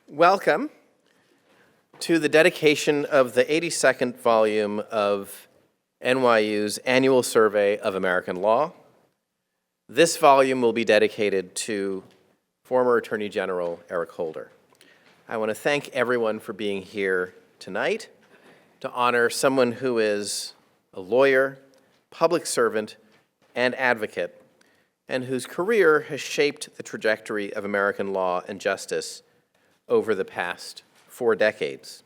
Welcome to the dedication of the 82nd volume of NYU's Annual Survey of American Law. This volume will be dedicated to former Attorney General Eric Holder. I want to thank everyone for being here tonight to honor someone who is a lawyer, public servant, and advocate, and whose career has shaped the trajectory of American law and justice over the past 4 decades.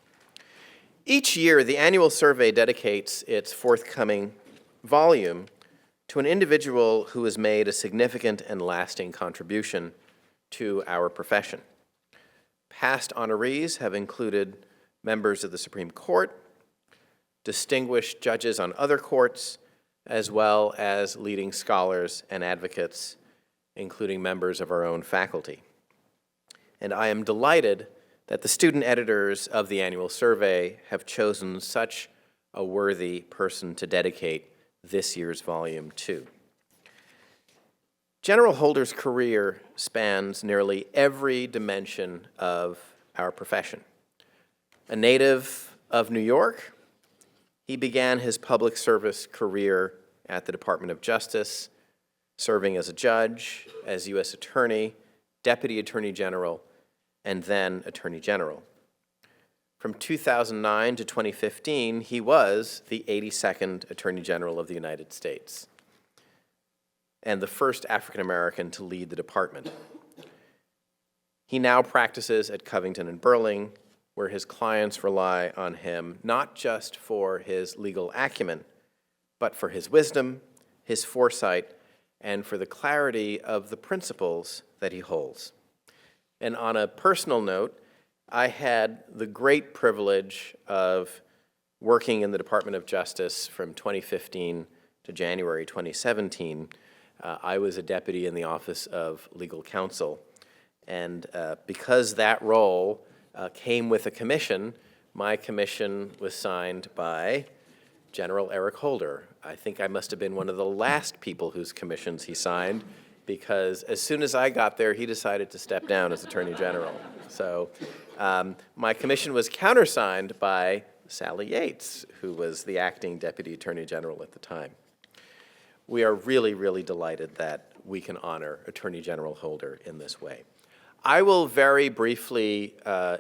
Each year, the annual survey dedicates its forthcoming volume to an individual who has made a significant and lasting contribution to our profession. Past honorees have included members of the Supreme Court, distinguished judges on other courts, as well as leading scholars and advocates, including members of our own faculty. And I am delighted that the student editors of the annual survey have chosen such a worthy person to dedicate this year's volume to. General Holder's career spans nearly every dimension of our profession. A native of New York, he began his public service career at the Department of Justice, serving as a judge, as U.S. Attorney, Deputy Attorney General, and then Attorney General. From 2009 to 2015, he was the 82nd Attorney General of the United States and the first African American to lead the department. He now practices at Covington and Burling, where his clients rely on him not just for his legal acumen, but for his wisdom, his foresight, and for the clarity of the principles that he holds. And on a personal note, I had the great privilege of working in the Department of Justice from 2015 to January 2017. I was a deputy in the Office of Legal Counsel. And because that role came with a commission, my commission was signed by General Eric Holder. I think I must have been one of the last people whose commissions he signed, because as soon as I got there, he decided to step down as Attorney General. So my commission was countersigned by Sally Yates, who was the acting Deputy Attorney General at the time. We are really, really delighted that we can honor Attorney General Holder in this way. I will very briefly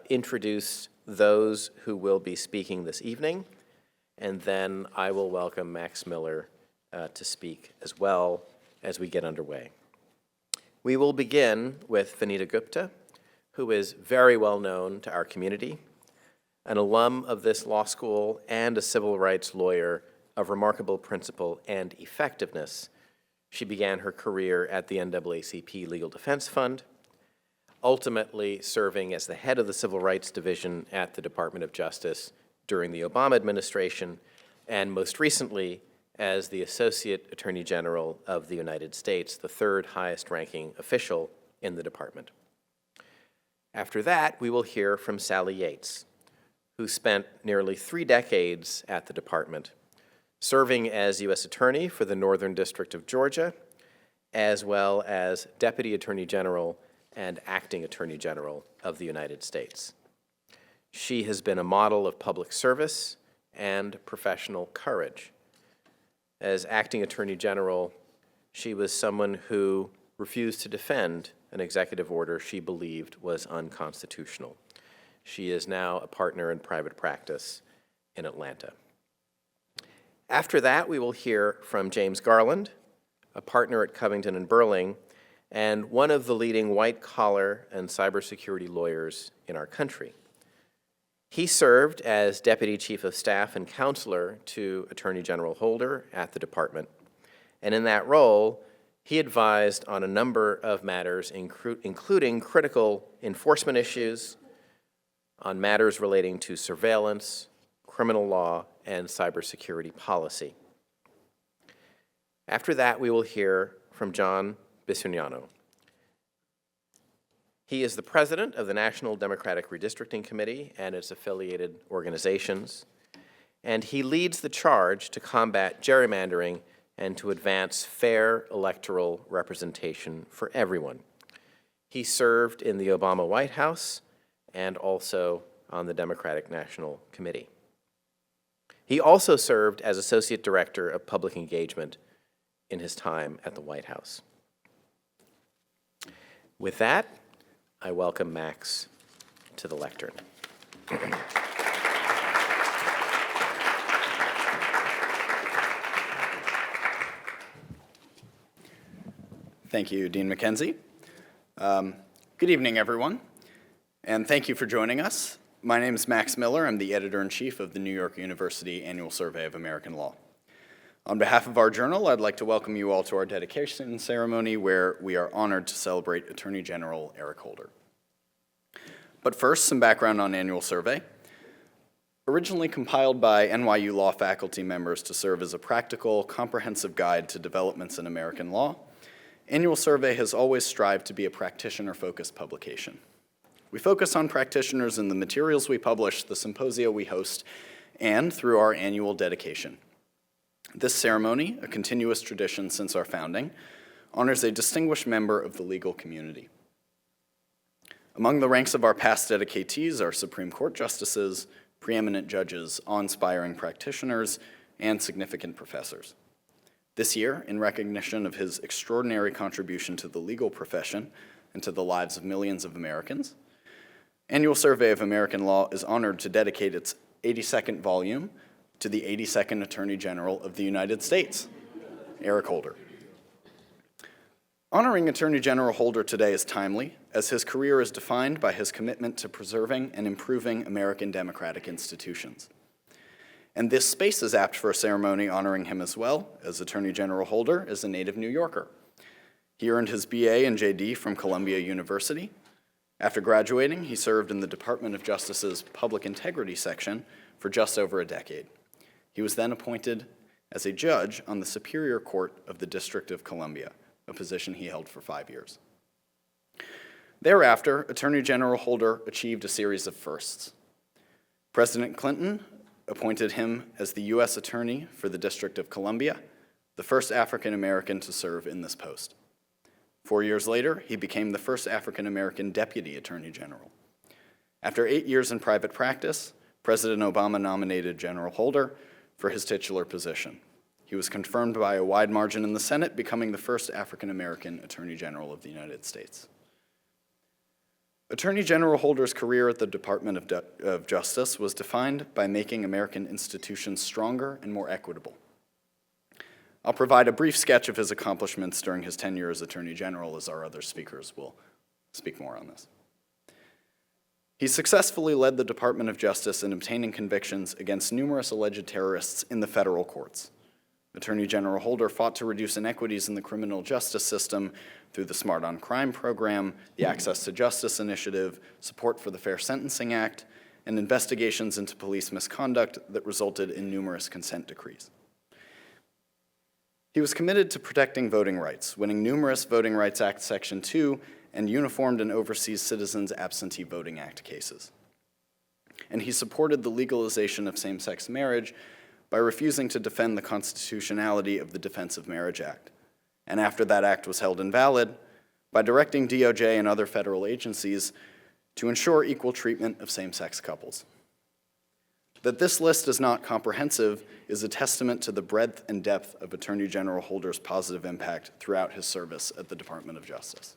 introduce those who will be speaking this evening, and then I will welcome Max Miller to speak as well as we get underway. We will begin with Vanita Gupta, who is very well known to our community, an alum of this law school and a civil rights lawyer of remarkable principle and effectiveness. She began her career at the NAACP Legal Defense Fund, ultimately serving as the head of the Civil Rights Division at the Department of Justice during the Obama administration, and most recently as the Associate Attorney General of the United States, the third highest ranking official in the department. After that, we will hear from Sally Yates, who spent nearly 3 decades at the department, serving as U.S. Attorney for the Northern District of Georgia, as well as Deputy Attorney General and Acting Attorney General of the United States. She has been a model of public service and professional courage. As Acting Attorney General, she was someone who refused to defend an executive order she believed was unconstitutional. She is now a partner in private practice in Atlanta. After that, we will hear from James Garland, a partner at Covington and Burling, and one of the leading white-collar and cybersecurity lawyers in our country. He served as Deputy Chief of Staff and Counselor to Attorney General Holder at the department, and in that role, he advised on a number of matters, including critical enforcement issues, on matters relating to surveillance, criminal law, and cybersecurity policy. After that, we will hear from John Bisignano. He is the president of the National Democratic Redistricting Committee and its affiliated organizations, and he leads the charge to combat gerrymandering and to advance fair electoral representation for everyone. He served in the Obama White House and also on the Democratic National Committee. He also served as Associate Director of Public Engagement in his time at the White House. With that, I welcome Max to the lectern. Thank you, Dean McKenzie. Good evening, everyone, and thank you for joining us. My name is Max Miller. I'm the editor-in-chief of the New York University Annual Survey of American Law. On behalf of our journal, I'd like to welcome you all to our dedication ceremony, where we are honored to celebrate Attorney General Eric Holder. But first, some background on Annual Survey. Originally compiled by NYU law faculty members to serve as a practical, comprehensive guide to developments in American law, Annual Survey has always strived to be a practitioner-focused publication. We focus on practitioners in the materials we publish, the symposia we host, and through our annual dedication. This ceremony, a continuous tradition since our founding, honors a distinguished member of the legal community. Among the ranks of our past dedicatees are Supreme Court justices, preeminent judges, awe-inspiring practitioners, and significant professors. This year, in recognition of his extraordinary contribution to the legal profession and to the lives of millions of Americans, Annual Survey of American Law is honored to dedicate its 82nd volume to the 82nd Attorney General of the United States, Eric Holder. Honoring Attorney General Holder today is timely, as his career is defined by his commitment to preserving and improving American democratic institutions. And this space is apt for a ceremony honoring him as well, as Attorney General Holder is a native New Yorker. He earned his BA and JD from Columbia University. After graduating, he served in the Department of Justice's Public Integrity section for just over a decade. He was then appointed as a judge on the Superior Court of the District of Columbia, a position he held for 5 years. Thereafter, Attorney General Holder achieved a series of firsts. President Clinton appointed him as the U.S. Attorney for the District of Columbia, the first African American to serve in this post. 4 years later, he became the first African American Deputy Attorney General. After 8 years in private practice, President Obama nominated General Holder for his titular position. He was confirmed by a wide margin in the Senate, becoming the first African American Attorney General of the United States. Attorney General Holder's career at the Department of Justice was defined by making American institutions stronger and more equitable. I'll provide a brief sketch of his accomplishments during his tenure as Attorney General, as our other speakers will speak more on this. He successfully led the Department of Justice in obtaining convictions against numerous alleged terrorists in the federal courts. Attorney General Holder fought to reduce inequities in the criminal justice system through the Smart on Crime program, the Access to Justice Initiative, support for the Fair Sentencing Act, and investigations into police misconduct that resulted in numerous consent decrees. He was committed to protecting voting rights, winning numerous Voting Rights Act Section 2 and Uniformed and Overseas Citizens Absentee Voting Act cases. And he supported the legalization of same-sex marriage by refusing to defend the constitutionality of the Defense of Marriage Act. And after that act was held invalid, by directing DOJ and other federal agencies to ensure equal treatment of same-sex couples. That this list is not comprehensive is a testament to the breadth and depth of Attorney General Holder's positive impact throughout his service at the Department of Justice.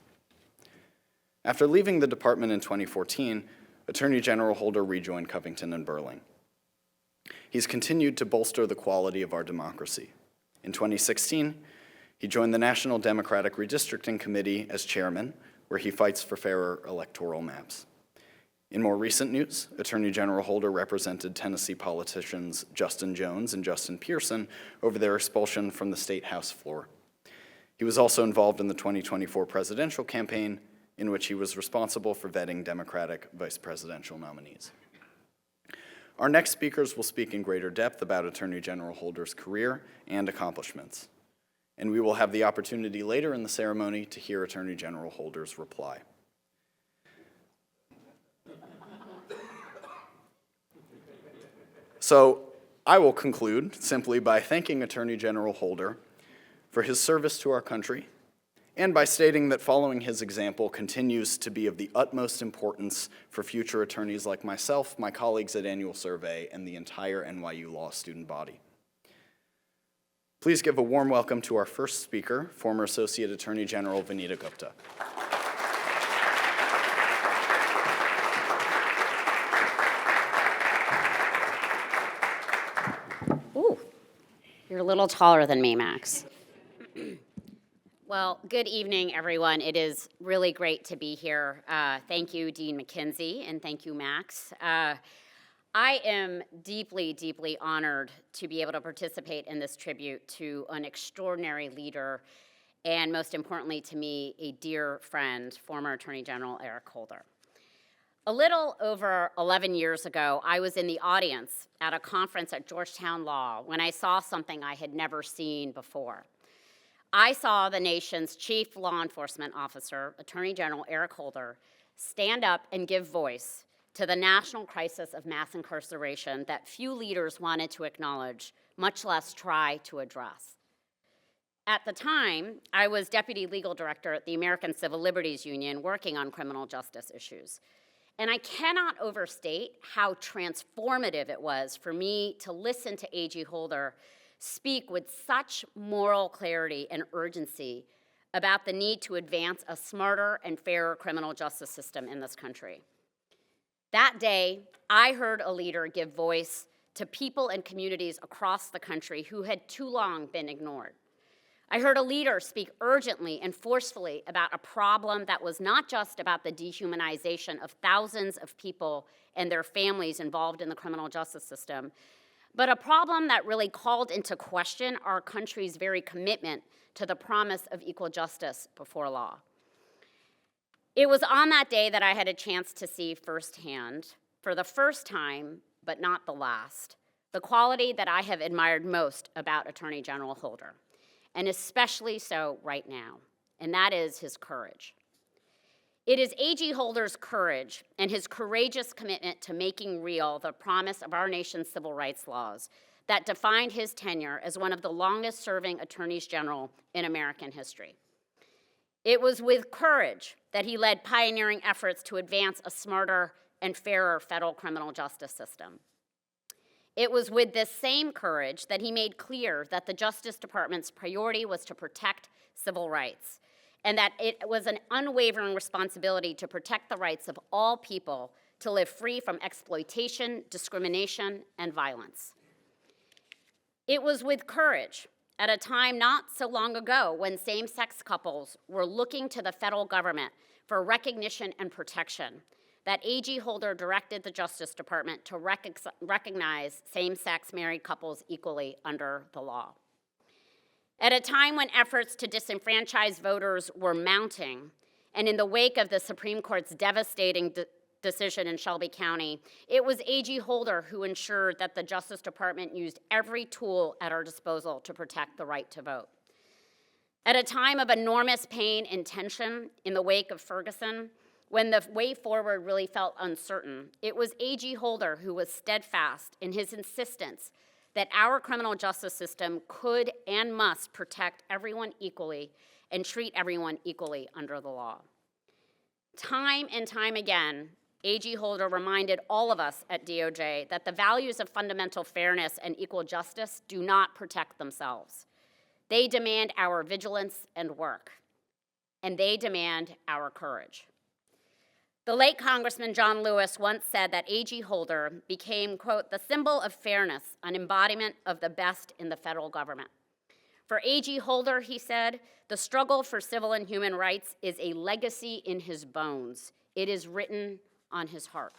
After leaving the department in 2014, Attorney General Holder rejoined Covington and Burling. He's continued to bolster the quality of our democracy. In 2016, he joined the National Democratic Redistricting Committee as chairman, where he fights for fairer electoral maps. In more recent news, Attorney General Holder represented Tennessee politicians Justin Jones and Justin Pearson over their expulsion from the State House floor. He was also involved in the 2024 presidential campaign, in which he was responsible for vetting Democratic vice presidential nominees. Our next speakers will speak in greater depth about Attorney General Holder's career and accomplishments, and we will have the opportunity later in the ceremony to hear Attorney General Holder's reply. So I will conclude simply by thanking Attorney General Holder for his service to our country and by stating that following his example continues to be of the utmost importance for future attorneys like myself, my colleagues at Annual Survey, and the entire NYU Law student body. Please give a warm welcome to our first speaker, former Associate Attorney General Vanita Gupta. Ooh, you're a little taller than me, Max. Well, good evening, everyone. It is really great to be here. Thank you, Dean McKenzie, and thank you, Max. I am deeply, deeply honored to be able to participate in this tribute to an extraordinary leader, and most importantly to me, a dear friend, former Attorney General Eric Holder. A little over 11 years ago, I was in the audience at a conference at Georgetown Law when I saw something I had never seen before. I saw the nation's chief law enforcement officer, Attorney General Eric Holder, stand up and give voice to the national crisis of mass incarceration that few leaders wanted to acknowledge, much less try to address. At the time, I was Deputy Legal Director at the American Civil Liberties Union working on criminal justice issues. And I cannot overstate how transformative it was for me to listen to A.G. Holder speak with such moral clarity and urgency about the need to advance a smarter and fairer criminal justice system in this country. That day, I heard a leader give voice to people and communities across the country who had too long been ignored. I heard a leader speak urgently and forcefully about a problem that was not just about the dehumanization of thousands of people and their families involved in the criminal justice system, but a problem that really called into question our country's very commitment to the promise of equal justice before law. It was on that day that I had a chance to see firsthand, for the first time, but not the last, the quality that I have admired most about Attorney General Holder, and especially so right now, and that is his courage. It is A.G. Holder's courage and his courageous commitment to making real the promise of our nation's civil rights laws that defined his tenure as one of the longest-serving attorneys general in American history. It was with courage that he led pioneering efforts to advance a smarter and fairer federal criminal justice system. It was with this same courage that he made clear that the Justice Department's priority was to protect civil rights, and that it was an unwavering responsibility to protect the rights of all people to live free from exploitation, discrimination, and violence. It was with courage at a time not so long ago when same-sex couples were looking to the federal government for recognition and protection that A.G. Holder directed the Justice Department to recognize same-sex married couples equally under the law. At a time when efforts to disenfranchise voters were mounting, and in the wake of the Supreme Court's devastating decision in Shelby County, it was A.G. Holder who ensured that the Justice Department used every tool at our disposal to protect the right to vote. At a time of enormous pain and tension in the wake of Ferguson, when the way forward really felt uncertain, it was A.G. Holder who was steadfast in his insistence that our criminal justice system could and must protect everyone equally and treat everyone equally under the law. Time and time again, A.G. Holder reminded all of us at DOJ that the values of fundamental fairness and equal justice do not protect themselves. They demand our vigilance and work, and they demand our courage. The late Congressman John Lewis once said that A.G. Holder became, quote, the symbol of fairness, an embodiment of the best in the federal government. For A.G. Holder, he said, the struggle for civil and human rights is a legacy in his bones. It is written on his heart.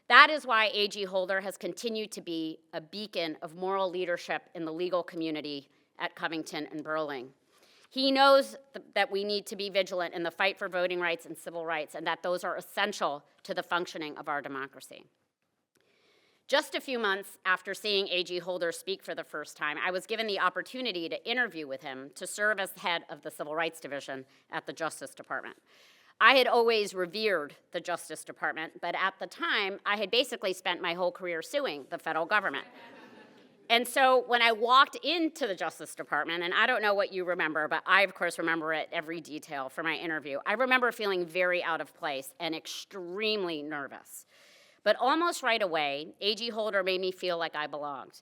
That is why A.G. Holder has continued to be a beacon of moral leadership in the legal community at Covington and Burling. He knows that we need to be vigilant in the fight for voting rights and civil rights, and that those are essential to the functioning of our democracy. Just a few months after seeing A.G. Holder speak for the first time, I was given the opportunity to interview with him to serve as head of the Civil Rights Division at the Justice Department. I had always revered the Justice Department, but at the time, I had basically spent my whole career suing the federal government. And so when I walked into the Justice Department, and I don't know what you remember, but I, of course, remember it every detail from my interview, I remember feeling very out of place and extremely nervous. But almost right away, A.G. Holder made me feel like I belonged.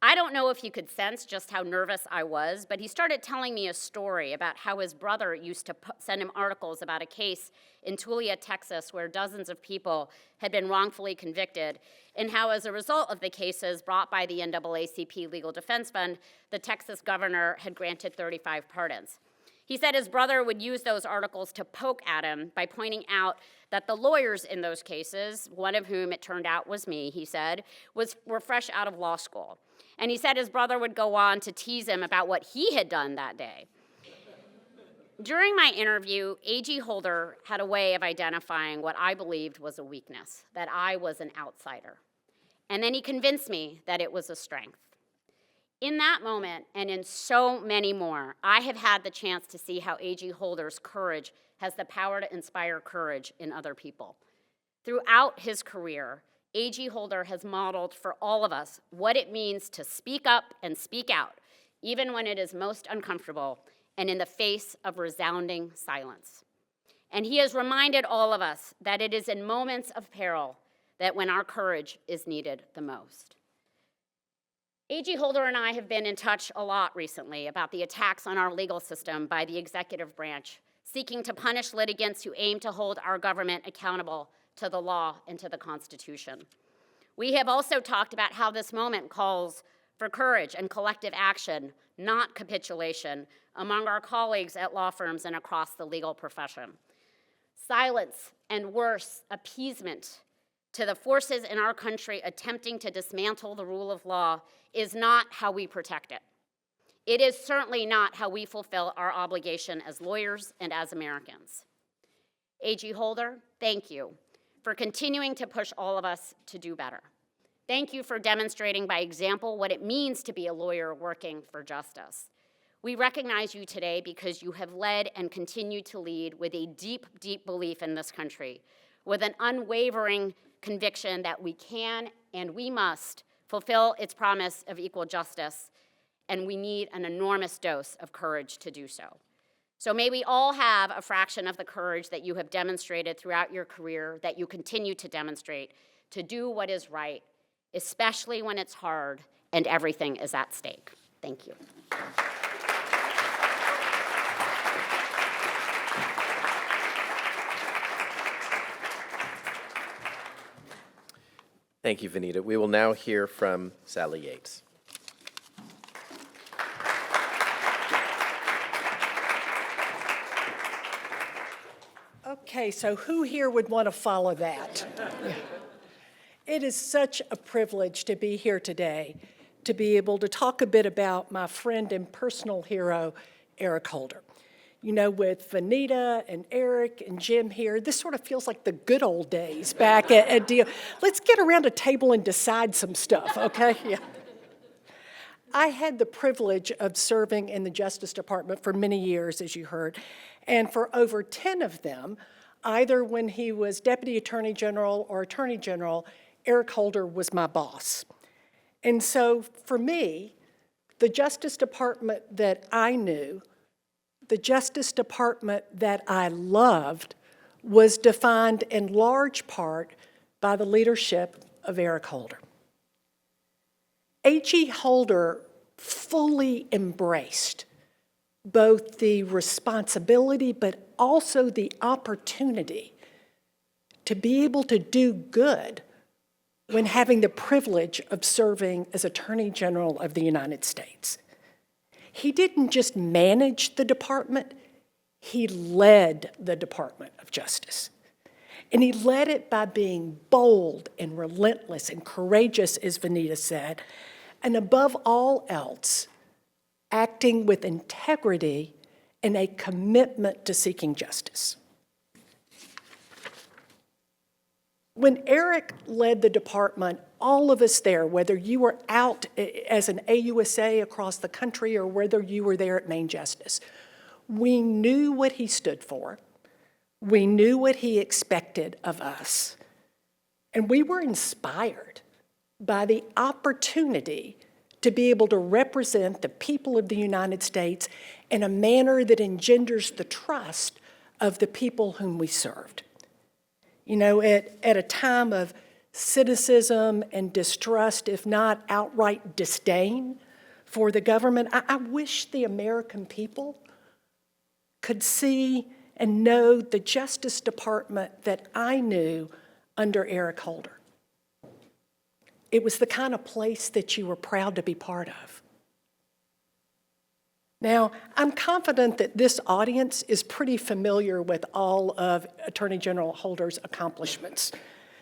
I don't know if you could sense just how nervous I was, but he started telling me a story about how his brother used to send him articles about a case in Tulia, Texas, where dozens of people had been wrongfully convicted, and how as a result of the cases brought by the NAACP Legal Defense Fund, the Texas governor had granted 35 pardons. He said his brother would use those articles to poke at him by pointing out that the lawyers in those cases, one of whom it turned out was me, he said, were fresh out of law school. And he said his brother would go on to tease him about what he had done that day. During my interview, A.G. Holder had a way of identifying what I believed was a weakness, that I was an outsider. And then he convinced me that it was a strength. In that moment, and in so many more, I have had the chance to see how A.G. Holder's courage has the power to inspire courage in other people. Throughout his career, A.G. Holder has modeled for all of us what it means to speak up and speak out, even when it is most uncomfortable and in the face of resounding silence. And he has reminded all of us that it is in moments of peril that when our courage is needed the most. A.G. Holder and I have been in touch a lot recently about the attacks on our legal system by the executive branch, seeking to punish litigants who aim to hold our government accountable to the law and to the Constitution. We have also talked about how this moment calls for courage and collective action, not capitulation, among our colleagues at law firms and across the legal profession. Silence and worse, appeasement to the forces in our country attempting to dismantle the rule of law is not how we protect it. It is certainly not how we fulfill our obligation as lawyers and as Americans. A.G. Holder, thank you for continuing to push all of us to do better. Thank you for demonstrating by example what it means to be a lawyer working for justice. We recognize you today because you have led and continue to lead with a deep, deep belief in this country, with an unwavering conviction that we can and we must fulfill its promise of equal justice, and we need an enormous dose of courage to do so. So may we all have a fraction of the courage that you have demonstrated throughout your career, that you continue to demonstrate, to do what is right, especially when it's hard and everything is at stake. Thank you. Thank you, Vanita. We will now hear from Sally Yates. Okay, so who here would want to follow that? It is such a privilege to be here today, to be able to talk a bit about my friend and personal hero, Eric Holder. You know, with Vanita and Eric and Jim here, this sort of feels like the good old days back at DO. Let's get around a table and decide some stuff, okay? Yeah. I had the privilege of serving in the Justice Department for many years, as you heard, and for over 10 of them, either when he was Deputy Attorney General or Attorney General, Eric Holder was my boss. And so for me, the Justice Department that I knew, the Justice Department that I loved, was defined in large part by the leadership of Eric Holder. A.G. Holder fully embraced both the responsibility but also the opportunity to be able to do good when having the privilege of serving as Attorney General of the United States. He didn't just manage the department, he led the Department of Justice. And he led it by being bold and relentless and courageous, as Vanita said, and above all else, acting with integrity and a commitment to seeking justice. When Eric led the department, all of us there, whether you were out as an AUSA across the country or whether you were there at Main Justice, we knew what he stood for. We knew what he expected of us. And we were inspired by the opportunity to be able to represent the people of the United States in a manner that engenders the trust of the people whom we served. You know, at a time of cynicism and distrust, if not outright disdain for the government, I wish the American people could see and know the Justice Department that I knew under Eric Holder. It was the kind of place that you were proud to be part of. Now, I'm confident that this audience is pretty familiar with all of Attorney General Holder's accomplishments.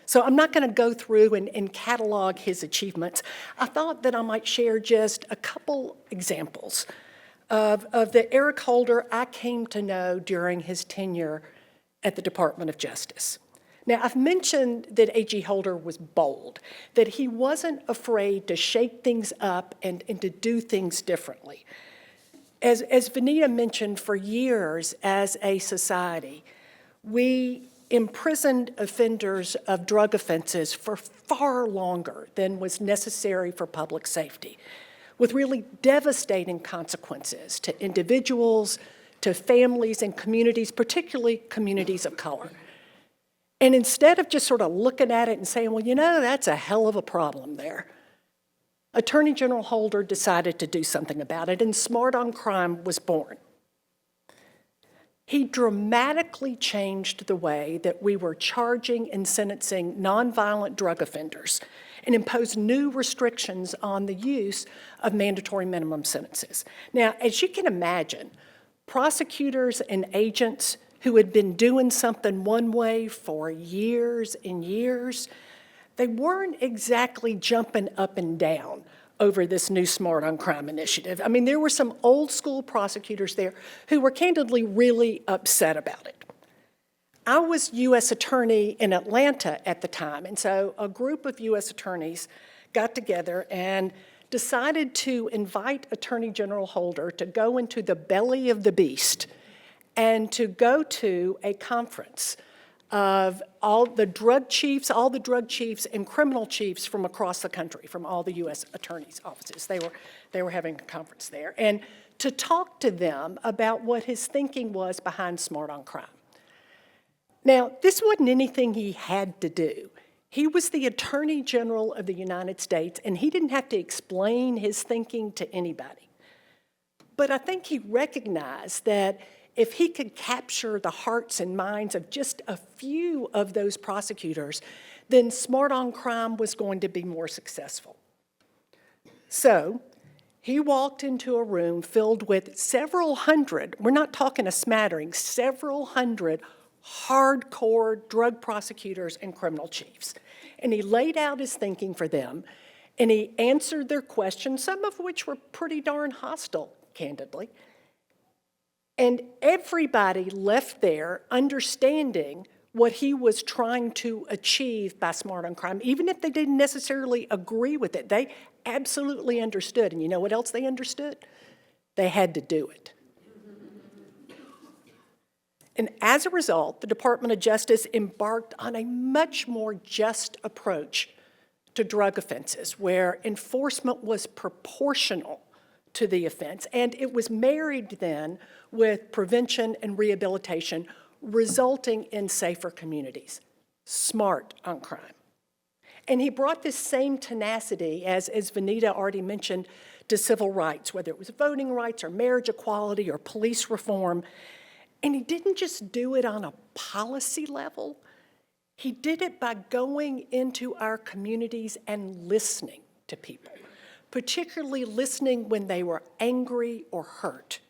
So I'm not going to go through and catalog his achievements. I thought that I might share just a couple examples of the Eric Holder I came to know during his tenure at the Department of Justice. Now, I've mentioned that A.G. Holder was bold, that he wasn't afraid to shake things up and to do things differently. As Vanita mentioned, for years as a society, we imprisoned offenders of drug offenses for far longer than was necessary for public safety, with really devastating consequences to individuals, to families and communities, particularly communities of color. And instead of just sort of looking at it and saying, well, you know, that's a hell of a problem there, Attorney General Holder decided to do something about it, and Smart on Crime was born. He dramatically changed the way that we were charging and sentencing nonviolent drug offenders and imposed new restrictions on the use of mandatory minimum sentences. Now, as you can imagine, prosecutors and agents who had been doing something one way for years and years, they weren't exactly jumping up and down over this new Smart on Crime initiative. I mean, there were some old school prosecutors there who were candidly really upset about it. I was U.S. Attorney in Atlanta at the time, and so a group of U.S. attorneys got together and decided to invite Attorney General Holder to go into the belly of the beast and to go to a conference of all the drug chiefs and criminal chiefs from across the country, from all the U.S. attorneys' offices. They were having a conference there, and to talk to them about what his thinking was behind Smart on Crime. Now, this wasn't anything he had to do. He was the Attorney General of the United States, and he didn't have to explain his thinking to anybody. But I think he recognized that if he could capture the hearts and minds of just a few of those prosecutors, then Smart on Crime was going to be more successful. So he walked into a room filled with several hundred, we're not talking a smattering, several hundred hardcore drug prosecutors and criminal chiefs. And he laid out his thinking for them, and he answered their questions, some of which were pretty darn hostile, candidly. And everybody left there understanding what he was trying to achieve by Smart on Crime, even if they didn't necessarily agree with it. They absolutely understood. And you know what else they understood? They had to do it. And as a result, the Department of Justice embarked on a much more just approach to drug offenses, where enforcement was proportional to the offense, and it was married then with prevention and rehabilitation, resulting in safer communities. Smart on Crime. And he brought this same tenacity, as Vanita already mentioned, to civil rights, whether it was voting rights or marriage equality or police reform. And he didn't just do it on a policy level. He did it by going into our communities and listening to people, particularly listening when they were angry or hurt.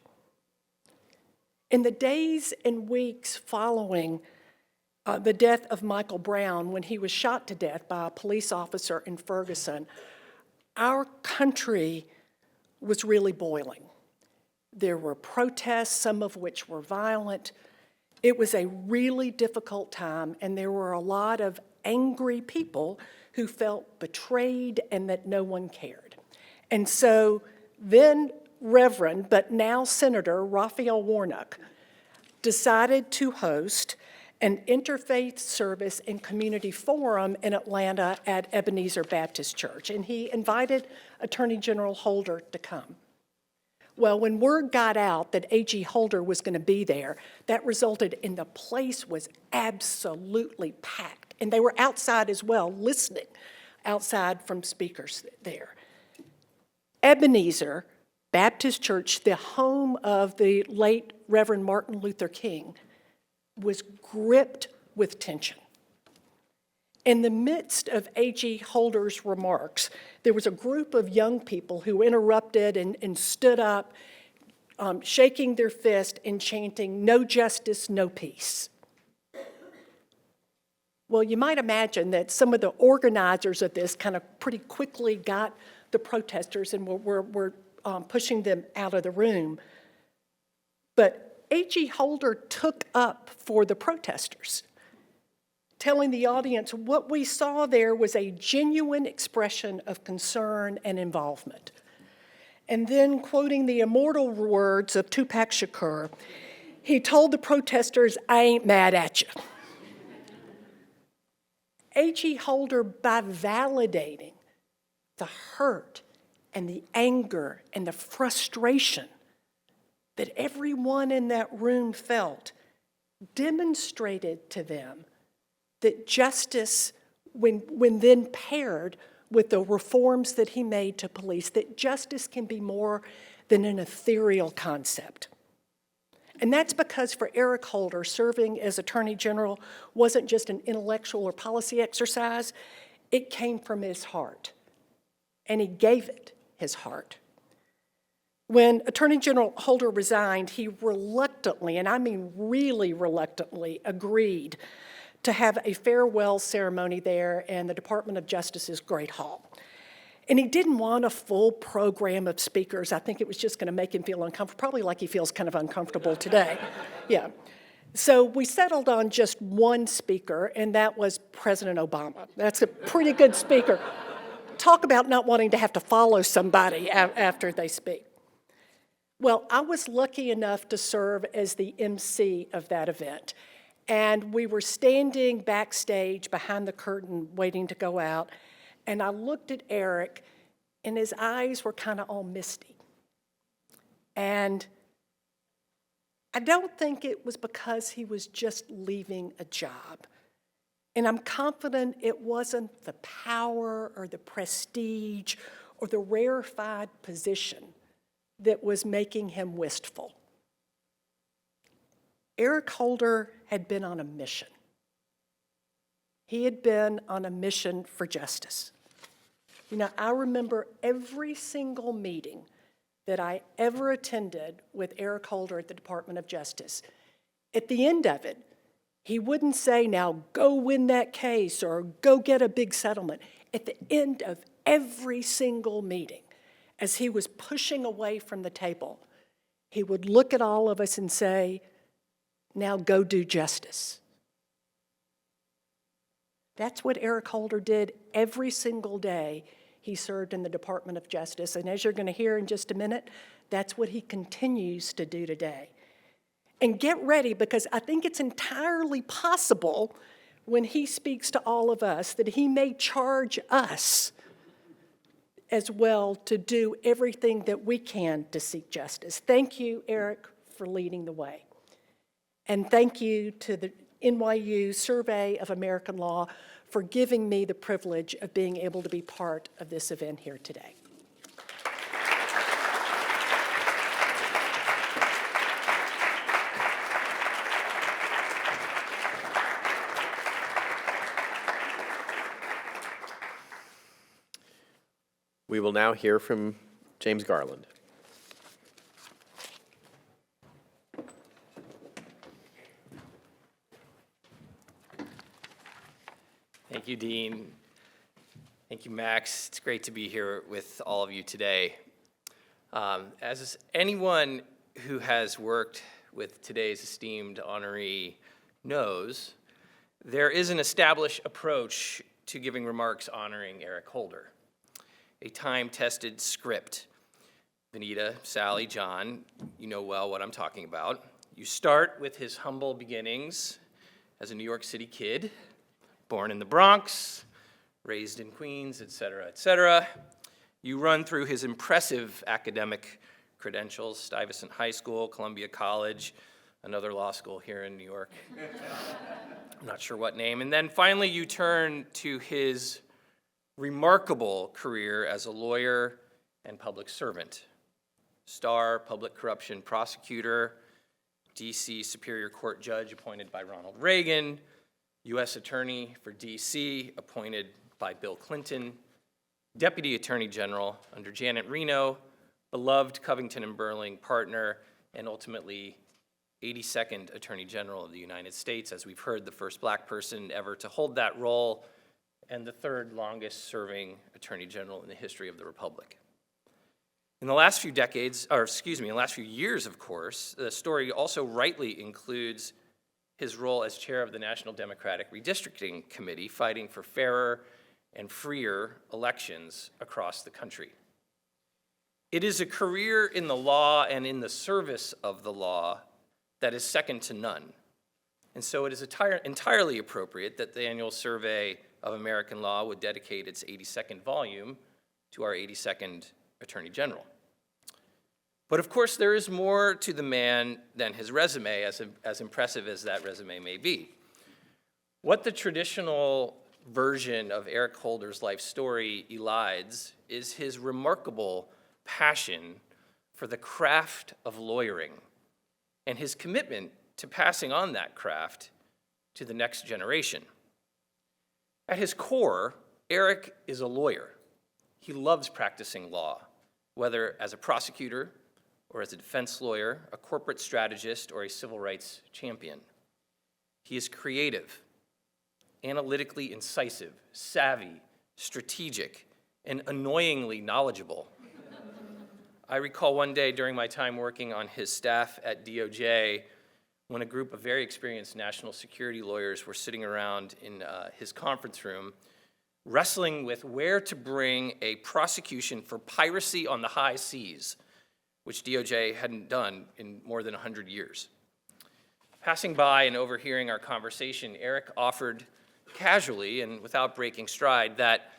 In the days and weeks following the death of Michael Brown, when he was shot to death by a police officer in Ferguson, our country was really boiling. There were protests, some of which were violent. It was a really difficult time, and there were a lot of angry people who felt betrayed and that no one cared. And so then Reverend, but now Senator Raphael Warnock decided to host an interfaith service and community forum in Atlanta at Ebenezer Baptist Church, and he invited Attorney General Holder to come. Well, when word got out that A.G. Holder was going to be there, that resulted in the place was absolutely packed. And they were outside as well, listening outside from speakers there. Ebenezer Baptist Church, the home of the late Reverend Martin Luther King, was gripped with tension. In the midst of A.G. Holder's remarks, there was a group of young people who interrupted and stood up, shaking their fist and chanting, "No justice, no peace." Well, you might imagine that some of the organizers of this kind of pretty quickly got the protesters and were pushing them out of the room. But A.G. Holder took up for the protesters, telling the audience what we saw there was a genuine expression of concern and involvement. And then, quoting the immortal words of Tupac Shakur, he told the protesters, "I ain't mad at you." A.G. Holder, by validating the hurt and the anger and the frustration that everyone in that room felt, demonstrated to them that justice, when then paired with the reforms that he made to police, that justice can be more than an ethereal concept. And that's because for Eric Holder, serving as Attorney General wasn't just an intellectual or policy exercise, it came from his heart. And he gave it his heart. When Attorney General Holder resigned, he reluctantly, and I mean really reluctantly, agreed to have a farewell ceremony there in the Department of Justice's Great Hall. And he didn't want a full program of speakers. I think it was just going to make him feel uncomfortable, probably like he feels kind of uncomfortable today. Yeah. So we settled on just one speaker, and that was President Obama. That's a pretty good speaker. Talk about not wanting to have to follow somebody after they speak. Well, I was lucky enough to serve as the MC of that event. And we were standing backstage behind the curtain waiting to go out. And I looked at Eric, and his eyes were kind of all misty. And I don't think it was because he was just leaving a job. And I'm confident it wasn't the power or the prestige or the rarefied position that was making him wistful. Eric Holder had been on a mission. He had been on a mission for justice. You know, I remember every single meeting that I ever attended with Eric Holder at the Department of Justice. At the end of it, he wouldn't say, "Now go win that case," or "Go get a big settlement." At the end of every single meeting, as he was pushing away from the table, he would look at all of us and say, "Now go do justice." That's what Eric Holder did every single day he served in the Department of Justice. And as you're going to hear in just a minute, that's what he continues to do today. And get ready, because I think it's entirely possible when he speaks to all of us that he may charge us as well to do everything that we can to seek justice. Thank you, Eric, for leading the way. And thank you to the NYU Survey of American Law for giving me the privilege of being able to be part of this event here today. We will now hear from James Garland. Thank you, Dean. Thank you, Max. It's great to be here with all of you today. As anyone who has worked with today's esteemed honoree knows, there is an established approach to giving remarks honoring Eric Holder, a time-tested script. Vanita, Sally, John, you know well what I'm talking about. You start with his humble beginnings as a New York City kid, born in the Bronx, raised in Queens, et cetera, you run through his impressive academic credentials, Stuyvesant High School, Columbia College, another law school here in New York. I'm not sure what name. And then finally you turn to his remarkable career as a lawyer and public servant. Star public corruption prosecutor, D.C. Superior Court judge appointed by Ronald Reagan, U.S. Attorney for D.C. appointed by Bill Clinton, Deputy Attorney General under Janet Reno, beloved Covington and Burling partner, and ultimately 82nd Attorney General of the United States, as we've heard, the first black person ever to hold that role, and the third longest serving Attorney General in the history of the Republic. In the last few years, of course, the story also rightly includes his role as chair of the National Democratic Redistricting Committee, fighting for fairer and freer elections across the country. It is a career in the law and in the service of the law that is second to none. And so it is entirely appropriate that the annual survey of American law would dedicate its 82nd volume to our 82nd Attorney General. But of course, there is more to the man than his resume, as impressive as that resume may be. What the traditional version of Eric Holder's life story elides is his remarkable passion for the craft of lawyering and his commitment to passing on that craft to the next generation. At his core, Eric is a lawyer. He loves practicing law, whether as a prosecutor or as a defense lawyer, a corporate strategist, or a civil rights champion. He is creative, analytically incisive, savvy, strategic, and annoyingly knowledgeable. I recall one day during my time working on his staff at DOJ when a group of very experienced national security lawyers were sitting around in his conference room wrestling with where to bring a prosecution for piracy on the high seas, which DOJ hadn't done in more than 100 years. Passing by and overhearing our conversation, Eric offered casually and without breaking stride that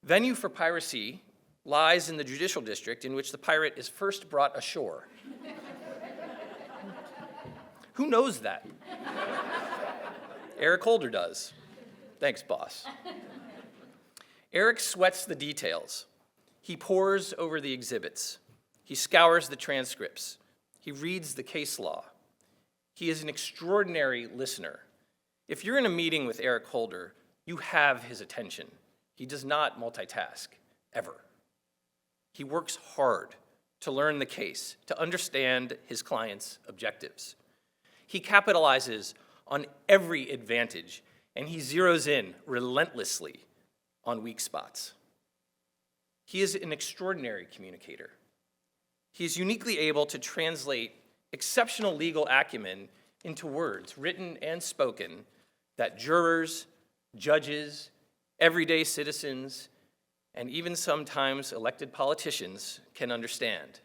venue for piracy lies in the judicial district in which the pirate is first brought ashore. Who knows that? Eric Holder does. Thanks, boss. Eric sweats the details. He pores over the exhibits. He scours the transcripts. He reads the case law. He is an extraordinary listener. If you're in a meeting with Eric Holder, you have his attention. He does not multitask, ever. He works hard to learn the case, to understand his client's objectives. He capitalizes on every advantage, and he zeroes in relentlessly on weak spots. He is an extraordinary communicator. He is uniquely able to translate exceptional legal acumen into words, written and spoken, that jurors, judges, everyday citizens, and even sometimes elected politicians can understand.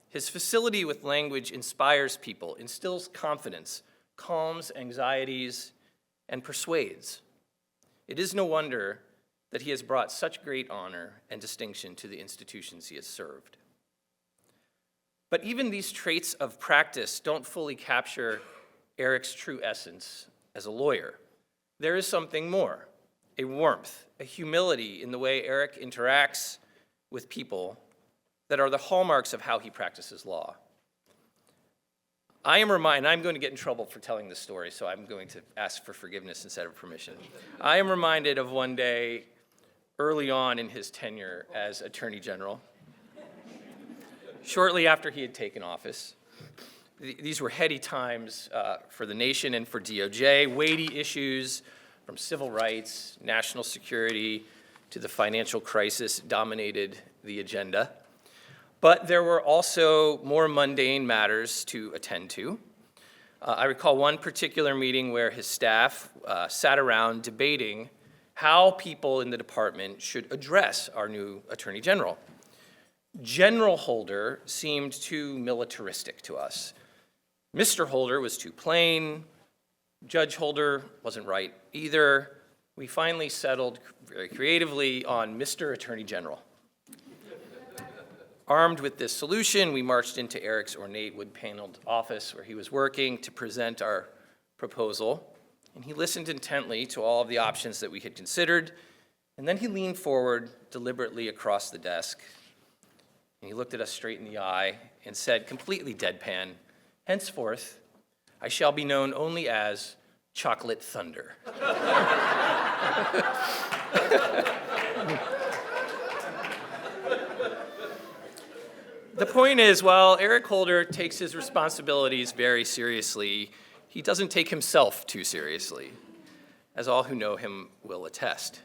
His facility with language inspires people, instills confidence, calms anxieties, and persuades. It is no wonder that he has brought such great honor and distinction to the institutions he has served. But even these traits of practice don't fully capture Eric's true essence as a lawyer. There is something more, a warmth, a humility in the way Eric interacts with people that are the hallmarks of how he practices law. I'm going to get in trouble for telling this story, so I'm going to ask for forgiveness instead of permission. I am reminded of one day early on in his tenure as Attorney General, shortly after he had taken office. These were heady times for the nation and for DOJ, weighty issues from civil rights, national security, to the financial crisis dominated the agenda. But there were also more mundane matters to attend to. I recall one particular meeting where his staff sat around debating how people in the department should address our new Attorney General. General Holder seemed too militaristic to us. Mr. Holder was too plain, Judge Holder wasn't right either. We finally settled very creatively on Mr. Attorney General. Armed with this solution, we marched into Eric's ornate wood-paneled office where he was working to present our proposal, and he listened intently to all of the options that we had considered, and then he leaned forward deliberately across the desk, and he looked at us straight in the eye and said, completely deadpan, "Henceforth, I shall be known only as Chocolate Thunder." The point is, while Eric Holder takes his responsibilities very seriously, he doesn't take himself too seriously, as all who know him will attest.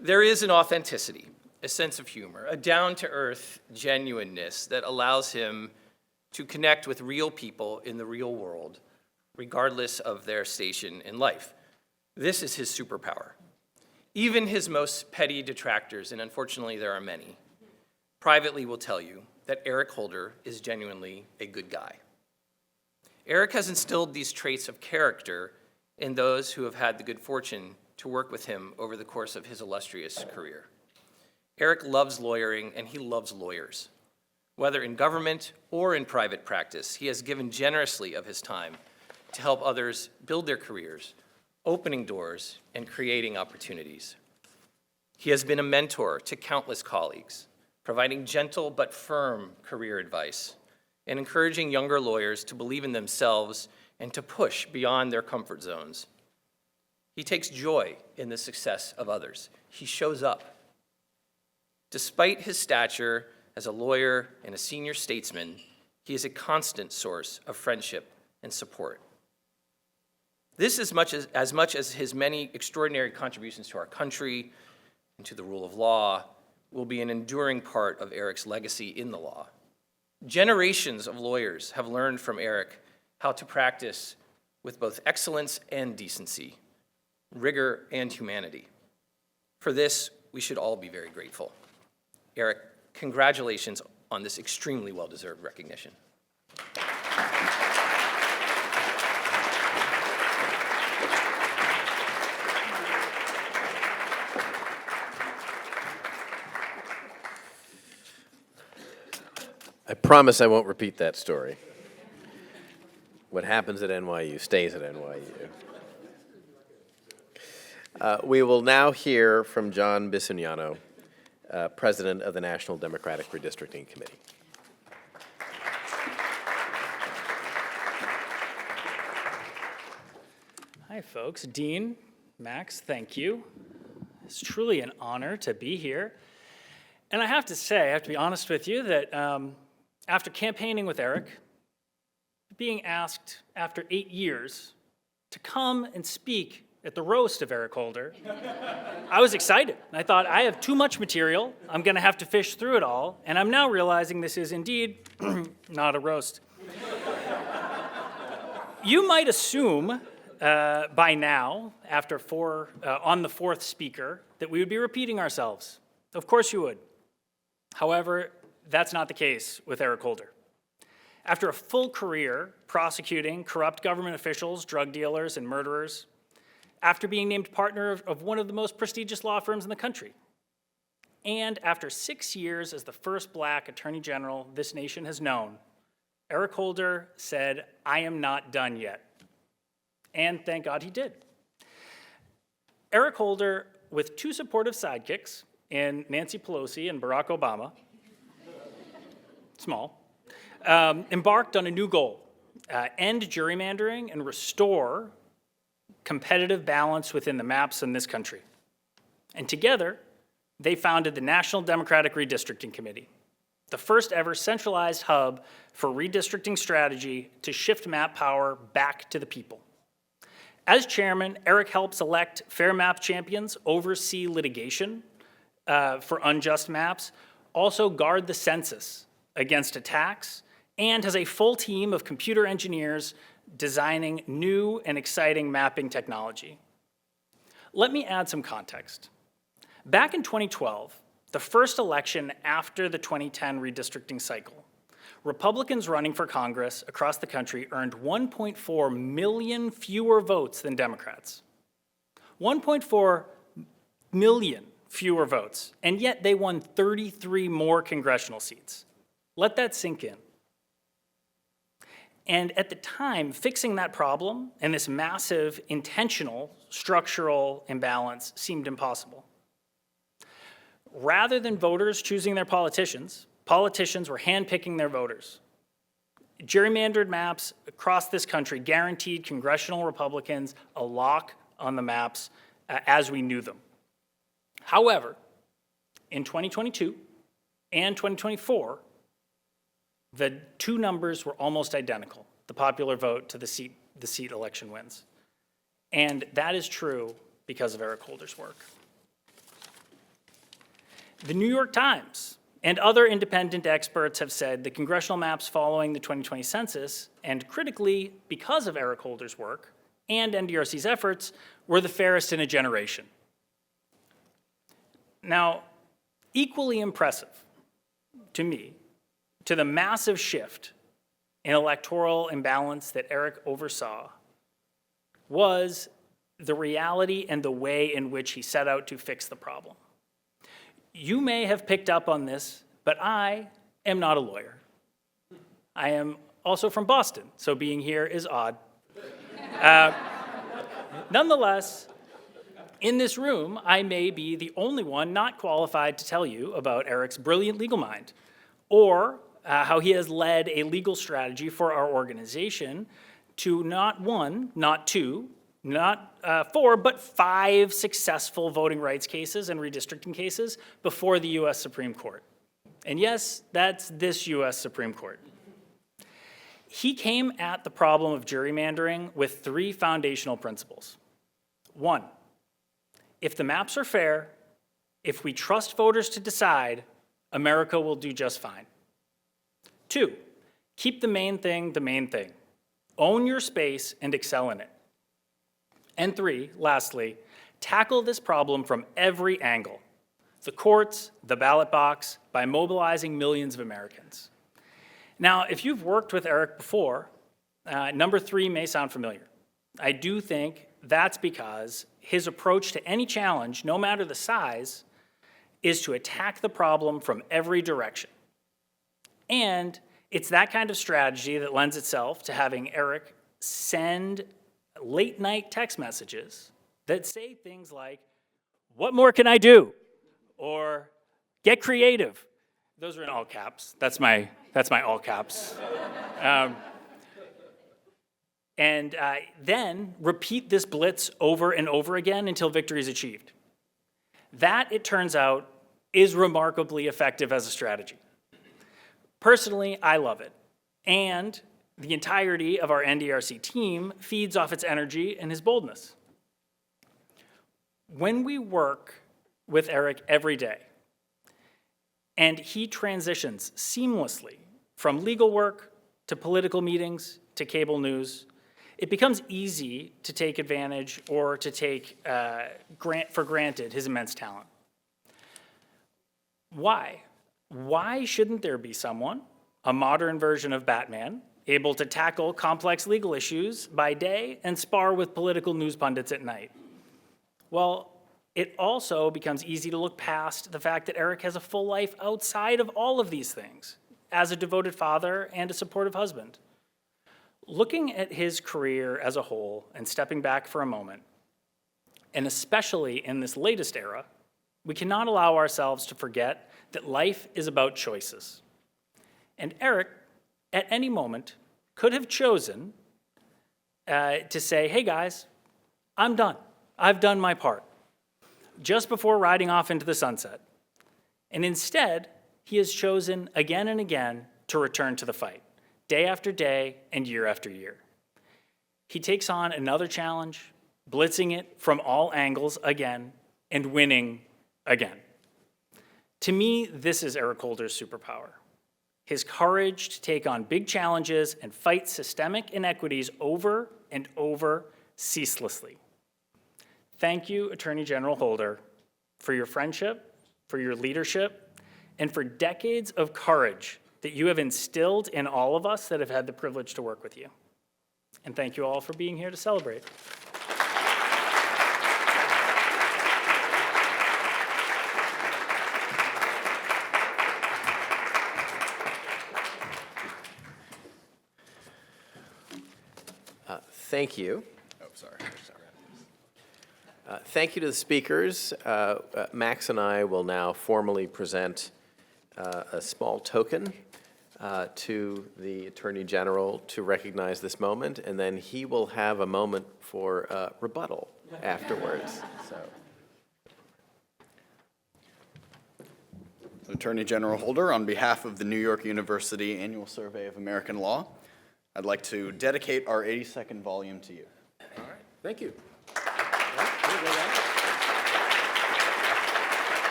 There is an authenticity, a sense of humor, a down-to-earth genuineness that allows him to connect with real people in the real world, regardless of their station in life. This is his superpower. Even his most petty detractors, and unfortunately there are many, privately will tell you that Eric Holder is genuinely a good guy. Eric has instilled these traits of character in those who have had the good fortune to work with him over the course of his illustrious career. Eric loves lawyering, and he loves lawyers. Whether in government or in private practice, he has given generously of his time to help others build their careers, opening doors and creating opportunities. He has been a mentor to countless colleagues, providing gentle but firm career advice, and encouraging younger lawyers to believe in themselves and to push beyond their comfort zones. He takes joy in the success of others. He shows up. Despite his stature as a lawyer and a senior statesman, he is a constant source of friendship and support. This, as much as his many extraordinary contributions to our country and to the rule of law, will be an enduring part of Eric's legacy in the law. Generations of lawyers have learned from Eric how to practice with both excellence and decency, rigor and humanity. For this, we should all be very grateful. Eric, congratulations on this extremely well-deserved recognition. I promise I won't repeat that story. What happens at NYU stays at NYU. We will now hear from John Bisignano, President of the National Democratic Redistricting Committee. Hi, folks. Dean, Max, thank you. It's truly an honor to be here. And I have to be honest with you, that after campaigning with Eric, being asked after 8 years to come and speak at the roast of Eric Holder, I was excited. I thought, I have too much material. I'm going to have to fish through it all. And I'm now realizing this is indeed not a roast. You might assume by now, after on the fourth speaker, that we would be repeating ourselves. Of course you would. However, that's not the case with Eric Holder. After a full career prosecuting corrupt government officials, drug dealers, and murderers, after being named partner of one of the most prestigious law firms in the country, and after 6 years as the first Black Attorney General this nation has known, Eric Holder said, "I am not done yet." And thank God he did. Eric Holder, with two supportive sidekicks in Nancy Pelosi and Barack Obama, small, embarked on a new goal, end gerrymandering and restore competitive balance within the maps in this country. And together, they founded the National Democratic Redistricting Committee, the first ever centralized hub for redistricting strategy to shift map power back to the people. As chairman, Eric helps elect fair map champions, oversee litigation for unjust maps, also guard the census against attacks, and has a full team of computer engineers designing new and exciting mapping technology. Let me add some context. Back in 2012, the first election after the 2010 redistricting cycle, Republicans running for Congress across the country earned 1.4 million fewer votes than Democrats. 1.4 million fewer votes, and yet they won 33 more congressional seats. Let that sink in. And at the time, fixing that problem and this massive, intentional, structural imbalance seemed impossible. Rather than voters choosing their politicians, politicians were handpicking their voters. Gerrymandered maps across this country guaranteed congressional Republicans a lock on the maps as we knew them. However, in 2022 and 2024, the two numbers were almost identical, the popular vote to the seat election wins. And that is true because of Eric Holder's work. The New York Times and other independent experts have said the congressional maps following the 2020 census, and critically because of Eric Holder's work and NDRC's efforts, were the fairest in a generation. Now, equally impressive to me, to the massive shift in electoral imbalance that Eric oversaw, was the reality and the way in which he set out to fix the problem. You may have picked up on this, but I am not a lawyer. I am also from Boston, so being here is odd. Nonetheless, in this room, I may be the only one not qualified to tell you about Eric's brilliant legal mind, or how he has led a legal strategy for our organization to not one, not two, not 4, but 5 successful voting rights cases and redistricting cases before the US Supreme Court. And yes, that's this US Supreme Court. He came at the problem of gerrymandering with 3 foundational principles. 1, if the maps are fair, if we trust voters to decide, America will do just fine. 2, keep the main thing the main thing. Own your space and excel in it. And 3, lastly, tackle this problem from every angle. The courts, the ballot box, by mobilizing millions of Americans. Now, if you've worked with Eric before, number 3 may sound familiar. I do think that's because his approach to any challenge, no matter the size, is to attack the problem from every direction. And it's that kind of strategy that lends itself to having Eric send late night text messages that say things like, "What more can I do?" or "Get creative." Those are in all caps. That's my all caps. And then repeat this blitz over and over again until victory is achieved. That, it turns out, is remarkably effective as a strategy. Personally, I love it. And the entirety of our NDRC team feeds off its energy and his boldness. When we work with Eric every day, and he transitions seamlessly from legal work to political meetings to cable news, it becomes easy to take advantage or to take for granted his immense talent. Why? Why shouldn't there be someone, a modern version of Batman, able to tackle complex legal issues by day and spar with political news pundits at night? Well, it also becomes easy to look past the fact that Eric has a full life outside of all of these things, as a devoted father and a supportive husband. Looking at his career as a whole and stepping back for a moment, and especially in this latest era, we cannot allow ourselves to forget that life is about choices. And Eric, at any moment, could have chosen to say, "Hey guys, I'm done. I've done my part," just before riding off into the sunset. And instead, he has chosen again and again to return to the fight, day after day and year after year. He takes on another challenge, blitzing it from all angles again and winning again. To me, this is Eric Holder's superpower. His courage to take on big challenges and fight systemic inequities over and over ceaselessly. Thank you, Attorney General Holder, for your friendship, for your leadership, and for decades of courage that you have instilled in all of us that have had the privilege to work with you. And thank you all for being here to celebrate. Thank you. Oh, sorry. Thank you to the speakers. Max and I will now formally present a small token to the Attorney General to recognize this moment, and then he will have a moment for rebuttal afterwards. So, Attorney General Holder, on behalf of the New York University Annual Survey of American Law, I'd like to dedicate our 82nd volume to you. Thank you.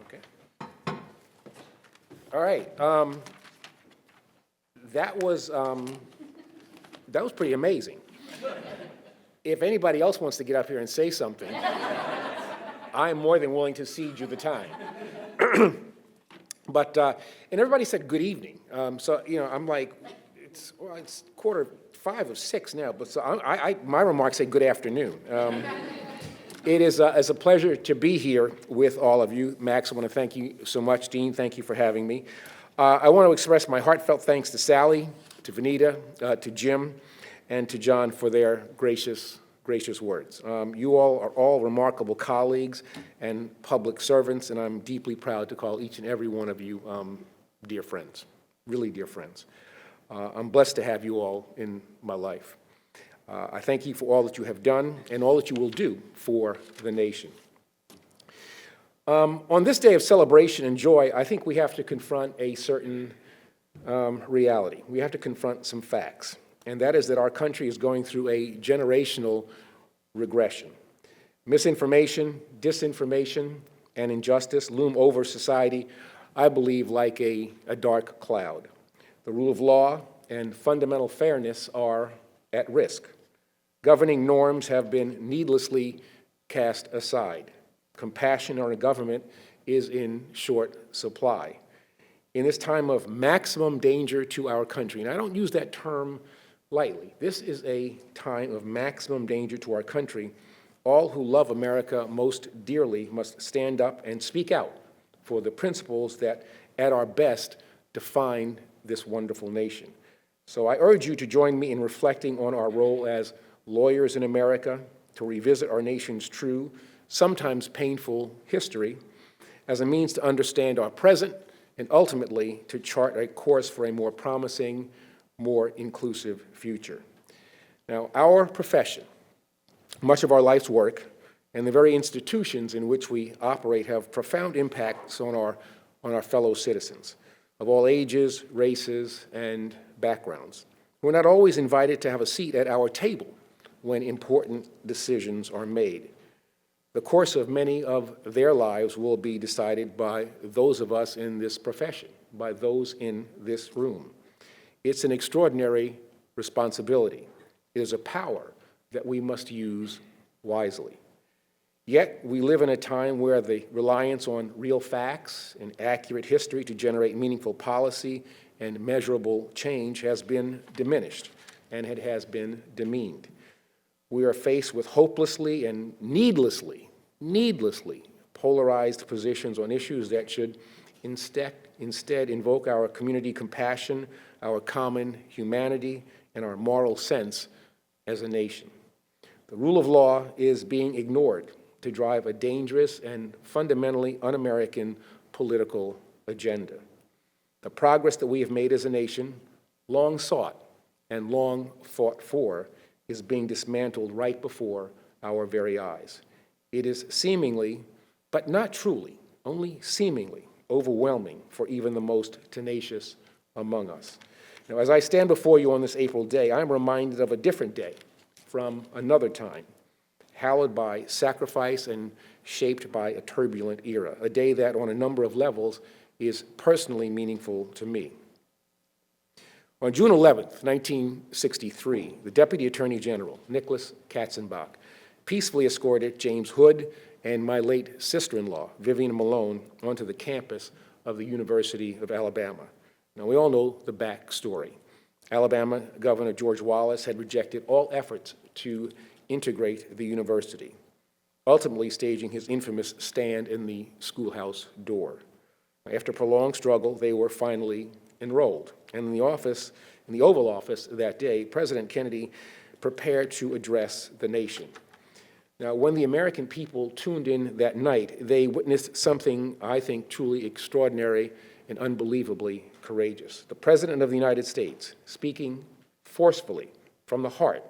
Okay. All right. That was pretty amazing. If anybody else wants to get up here and say something, I am more than willing to cede you the time. But, and everybody said good evening. So, you know, I'm like, it's 5:45 or 6 now, but so my remarks say good afternoon. It is it's a pleasure to be here with all of you. Max, I want to thank you so much. Dean, thank you for having me. I want to express my heartfelt thanks to Sally, to Vanita, to Jim, and to John for their gracious words. You all are all remarkable colleagues and public servants, and I'm deeply proud to call each and every one of you dear friends, really dear friends. I'm blessed to have you all in my life. I thank you for all that you have done and all that you will do for the nation. On this day of celebration and joy, I think we have to confront a certain reality. We have to confront some facts, and that is that our country is going through a generational regression. Misinformation, disinformation, and injustice loom over society, I believe, like a dark cloud. The rule of law and fundamental fairness are at risk. Governing norms have been needlessly cast aside. Compassion on a government is in short supply. In this time of maximum danger to our country, and I don't use that term lightly, this is a time of maximum danger to our country. All who love America most dearly must stand up and speak out for the principles that, at our best, define this wonderful nation. So I urge you to join me in reflecting on our role as lawyers in America, to revisit our nation's true, sometimes painful history, as a means to understand our present and ultimately to chart a course for a more promising, more inclusive future. Now, our profession, much of our life's work, and the very institutions in which we operate have profound impacts on our fellow citizens of all ages, races, and backgrounds. We're not always invited to have a seat at our table when important decisions are made. The course of many of their lives will be decided by those of us in this profession, by those in this room. It's an extraordinary responsibility. It is a power that we must use wisely. Yet, we live in a time where the reliance on real facts and accurate history to generate meaningful policy and measurable change has been diminished, and it has been demeaned. We are faced with hopelessly and needlessly polarized positions on issues that should instead invoke our community compassion, our common humanity, and our moral sense as a nation. The rule of law is being ignored to drive a dangerous and fundamentally un-American political agenda. The progress that we have made as a nation, long sought and long fought for, is being dismantled right before our very eyes. It is seemingly, but not truly, only seemingly overwhelming for even the most tenacious among us. Now, as I stand before you on this April day, I am reminded of a different day from another time, hallowed by sacrifice and shaped by a turbulent era, a day that on a number of levels is personally meaningful to me. On June 11th, 1963, the Deputy Attorney General, Nicholas Katzenbach, peacefully escorted James Hood and my late sister-in-law, Vivian Malone, onto the campus of the University of Alabama. Now, we all know the backstory. Alabama Governor George Wallace had rejected all efforts to integrate the university, ultimately staging his infamous stand in the schoolhouse door. After prolonged struggle, they were finally enrolled. And in the Oval Office that day, President Kennedy prepared to address the nation. Now, when the American people tuned in that night, they witnessed something I think truly extraordinary and unbelievably courageous. The President of the United States speaking forcefully from the heart,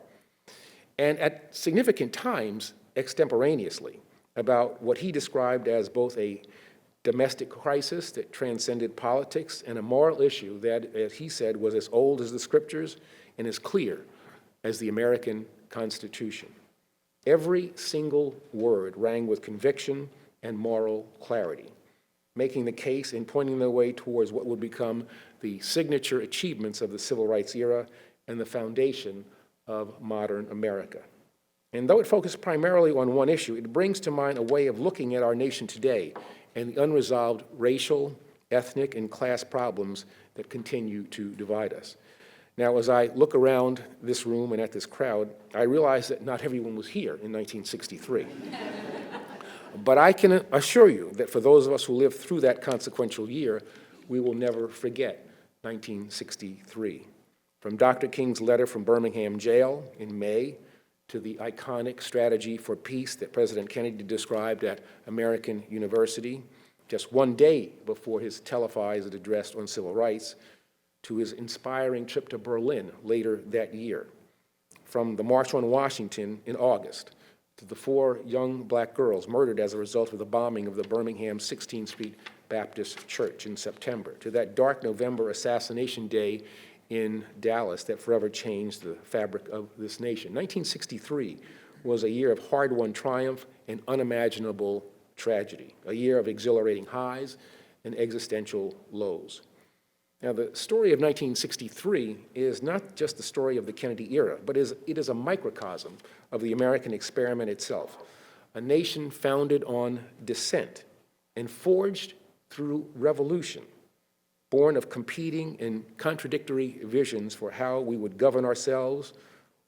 and at significant times extemporaneously, about what he described as both a domestic crisis that transcended politics and a moral issue that, as he said, was as old as the scriptures and as clear as the American Constitution. Every single word rang with conviction and moral clarity, making the case and pointing the way towards what would become the signature achievements of the Civil Rights era and the foundation of modern America. And though it focused primarily on one issue, it brings to mind a way of looking at our nation today and the unresolved racial, ethnic, and class problems that continue to divide us. Now, as I look around this room and at this crowd, I realize that not everyone was here in 1963. But I can assure you that for those of us who lived through that consequential year, we will never forget 1963. From Dr. King's letter from Birmingham jail in May, to the iconic strategy for peace that President Kennedy described at American University, just one day before his televised address on civil rights, to his inspiring trip to Berlin later that year, from the March on Washington in August, to the 4 young black girls murdered as a result of the bombing of the Birmingham 16th Street Baptist Church in September, to that dark November assassination day in Dallas that forever changed the fabric of this nation. 1963 was a year of hard-won triumph and unimaginable tragedy, a year of exhilarating highs and existential lows. Now, the story of 1963 is not just the story of the Kennedy era, but it is a microcosm of the American experiment itself, a nation founded on dissent and forged through revolution, born of competing and contradictory visions for how we would govern ourselves,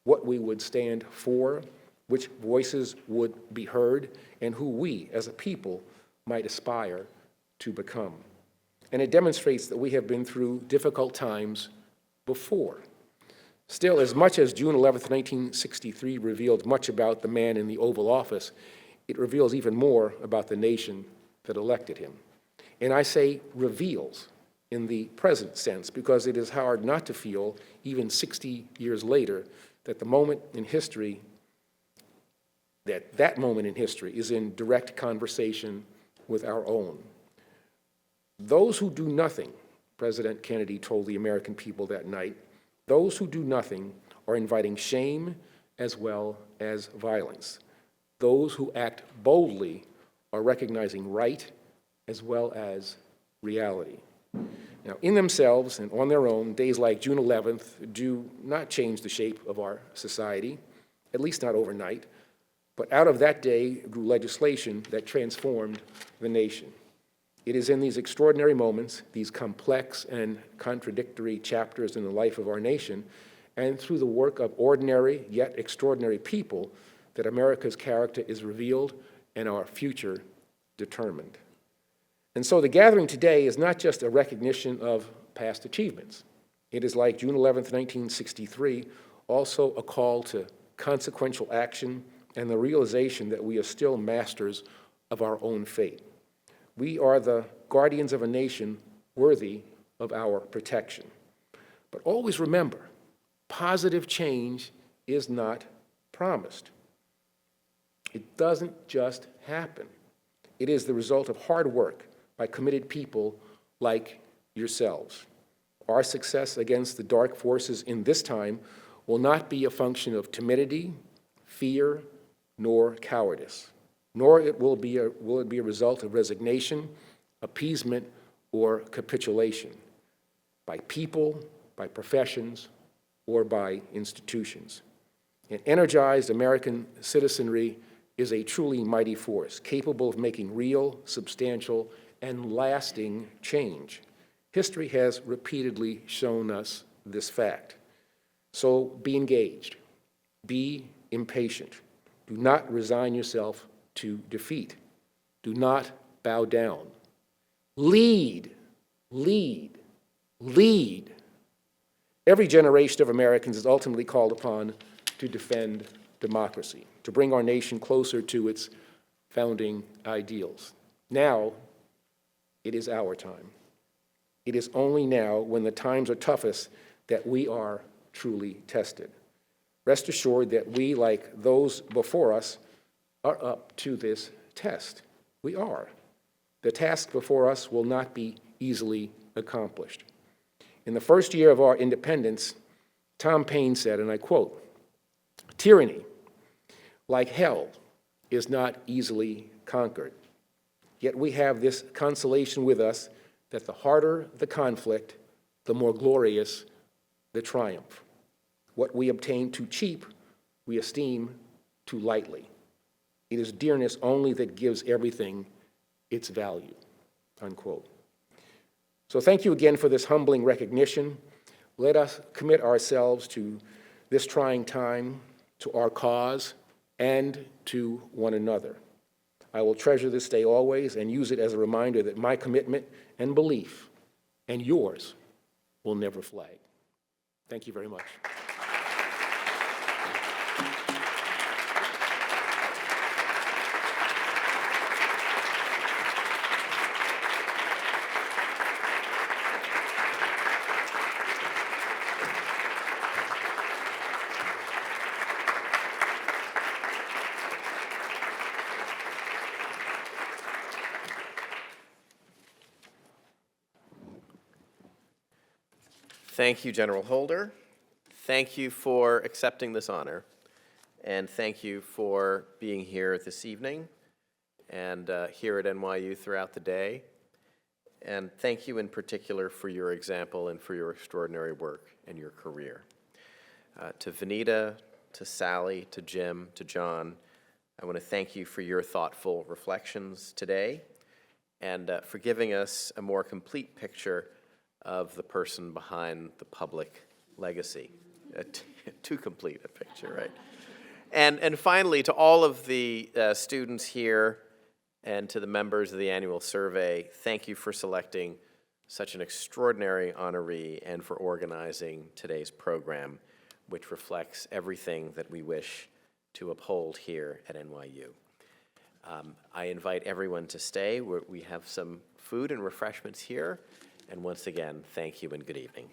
what we would stand for, which voices would be heard, and who we, as a people, might aspire to become. And it demonstrates that we have been through difficult times before. Still, as much as June 11th, 1963 revealed much about the man in the Oval Office, it reveals even more about the nation that elected him. And I say reveals in the present sense, because it is hard not to feel, even 60 years later, that that moment in history is in direct conversation with our own. Those who do nothing, President Kennedy told the American people that night, those who do nothing are inviting shame as well as violence. Those who act boldly are recognizing right as well as reality. Now, in themselves and on their own, days like June 11th do not change the shape of our society, at least not overnight, but out of that day grew legislation that transformed the nation. It is in these extraordinary moments, these complex and contradictory chapters in the life of our nation, and through the work of ordinary yet extraordinary people, that America's character is revealed and our future determined. And so the gathering today is not just a recognition of past achievements. It is, like June 11th, 1963, also a call to consequential action and the realization that we are still masters of our own fate. We are the guardians of a nation worthy of our protection. But always remember, positive change is not promised. It doesn't just happen. It is the result of hard work by committed people like yourselves. Our success against the dark forces in this time will not be a function of timidity, fear, nor cowardice, nor will it be a result of resignation, appeasement, or capitulation. By by professions, or by institutions. An energized American citizenry is a truly mighty force, capable of making real, substantial, and lasting change. History has repeatedly shown us this fact. So be engaged, be impatient. Do not resign yourself to defeat. Do not bow down. Lead, lead, lead. Every generation of Americans is ultimately called upon to defend democracy, to bring our nation closer to its founding ideals. Now, it is our time. It is only now, when the times are toughest, that we are truly tested. Rest assured that we, like those before us, are up to this test. We are. The task before us will not be easily accomplished. In the first year of our independence, Tom Paine said, and I quote, "Tyranny, like hell, is not easily conquered. Yet we have this consolation with us that the harder the conflict, the more glorious the triumph. What we obtain too cheap, we esteem too lightly. It is dearness only that gives everything its value," unquote. So thank you again for this humbling recognition. Let us commit ourselves to this trying time, to our cause, and to one another. I will treasure this day always and use it as a reminder that my commitment and belief, and yours, will never flag. Thank you very much. Thank you, General Holder. Thank you for accepting this honor, and thank you for being here this evening and here at NYU throughout the day. And thank you in particular for your example and for your extraordinary work and your career. To Vanita, to Sally, to Jim, to John, I want to thank you for your thoughtful reflections today and for giving us a more complete picture of the person behind the public legacy. Too complete a picture, right? And finally, to all of the students here and to the members of the annual survey, thank you for selecting such an extraordinary honoree and for organizing today's program, which reflects everything that we wish to uphold here at NYU. I invite everyone to stay. We have some food and refreshments here. And once again, thank you and good evening.